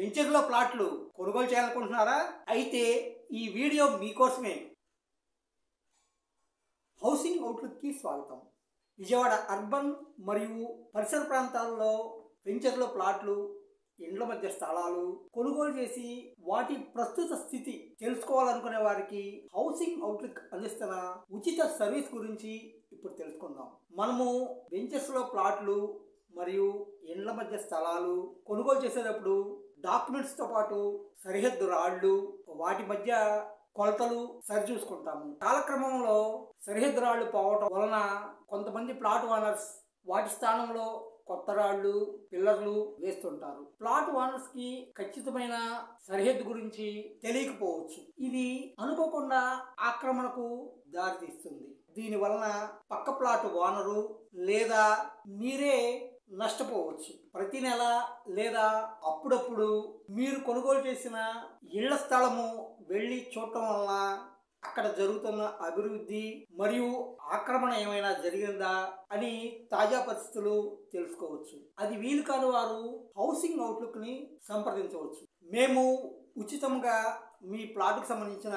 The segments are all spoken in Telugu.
వెంచర్లో ప్లాట్లు కొనుగోలు చేయాలనుకుంటున్నారా? అయితే ఈ వీడియో మీకోసమే. హౌసింగ్ అవుట్లుక్కి స్వాగతం. విజయవాడ అర్బన్ మరియు పరిసర ప్రాంతాల్లో వెంచర్లో ప్లాట్లు, ఇండ్ల మధ్య స్థలాలు కొనుగోలు చేసి వాటి ప్రస్తుత స్థితి తెలుసుకోవాలనుకునే వారికి హౌసింగ్ అవుట్లుక్ అందిస్తున్న ఉచిత సర్వీస్ గురించి ఇప్పుడు తెలుసుకుందాం. మనము వెంచర్స్లో ప్లాట్లు మరియు ఇండ్ల మధ్య స్థలాలు కొనుగోలు చేసేటప్పుడు డాక్యుమెంట్స్తో పాటు సరిహద్దు రాళ్లు, వాటి మధ్య కొలతలు సరిచూసుకుంటాము. కాలక్రమంలో సరిహద్దు రాళ్లు పోవటం వలన కొంతమంది ప్లాట్ ఓనర్స్ వాటి స్థానంలో కొత్త రాళ్లు, పిల్లర్లు వేస్తుంటారు. ప్లాట్ ఓనర్స్ కి ఖచ్చితమైన సరిహద్దు గురించి తెలియకపోవచ్చు. ఇది అనుకోకుండా ఆక్రమణకు దారితీస్తుంది. దీని వలన పక్క ప్లాట్ ఓనరు లేదా మీరే నష్టపోవచ్చు. ప్రతి నెల లేదా అప్పుడప్పుడు మీరు కొనుగోలు చేసిన ఇళ్ల స్థలము వెళ్ళి చూడటం వలన అక్కడ జరుగుతున్న అభివృద్ధి మరియు ఆక్రమణ ఏమైనా జరిగిందా అని తాజా పరిస్థితులు తెలుసుకోవచ్చు. అది వీలు కాని వారు హౌసింగ్ అవుట్లుక్ ని సంప్రదించవచ్చు. మేము ఉచితంగా మీ ప్లాట్కు సంబంధించిన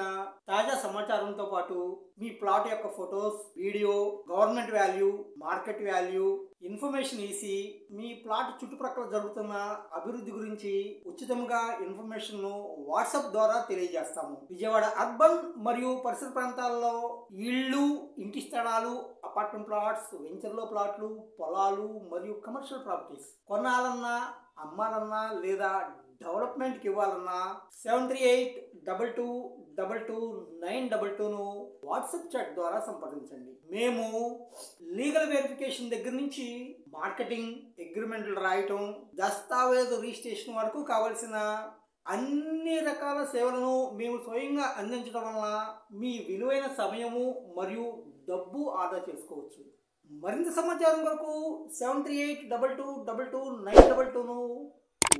తాజా సమాచారంతో పాటు మీ ప్లాట్ యొక్క photos, video, government value, market value information EC మీ ప్లాట్ చుట్టుప్రక్కల జరుగుతున్న అభివృద్ధి గురించి ఉచితంగా ఇన్ఫర్మేషన్ ను వాట్సాప్ ద్వారా తెలియజేస్తాము. విజయవాడ అర్బన్ మరియు పరిసర ప్రాంతాల్లో ఇళ్ళు, ఇంటి స్థలాలు, అపార్ట్మెంట్ ప్లాట్స్, వెంచర్లో ప్లాట్లు, పొలాలు మరియు కమర్షియల్ ప్రాపర్టీస్ కొనాలన్నా, అమ్మాలన్నా లేదా డెవలప్మెంట్కి ఇవ్వాలన్నా 7382222922ను వాట్సాప్ చాట్ ద్వారా సంప్రదించండి. మేము లీగల్ వెరిఫికేషన్ దగ్గర నుంచి మార్కెటింగ్, అగ్రిమెంట్లు రాయటం, దస్తావేజు రిజిస్ట్రేషన్ వరకు కావలసిన అన్ని రకాల సేవలను మేము స్వయంగా అందించడం వలన మీ విలువైన సమయము మరియు డబ్బు ఆదా చేసుకోవచ్చు. మరింత సమాచారం కొరకు 7382222922ను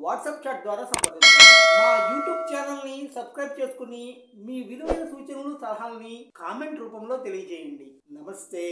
వాట్సాప్ చాట్ ద్వారా సంప్రదించండి. మా యూట్యూబ్ ఛానల్ని సబ్స్క్రైబ్ చేసుకుని మీ విలువైన సూచనలు, సలహాలని కామెంట్ రూపంలో తెలియజేయండి. నమస్తే.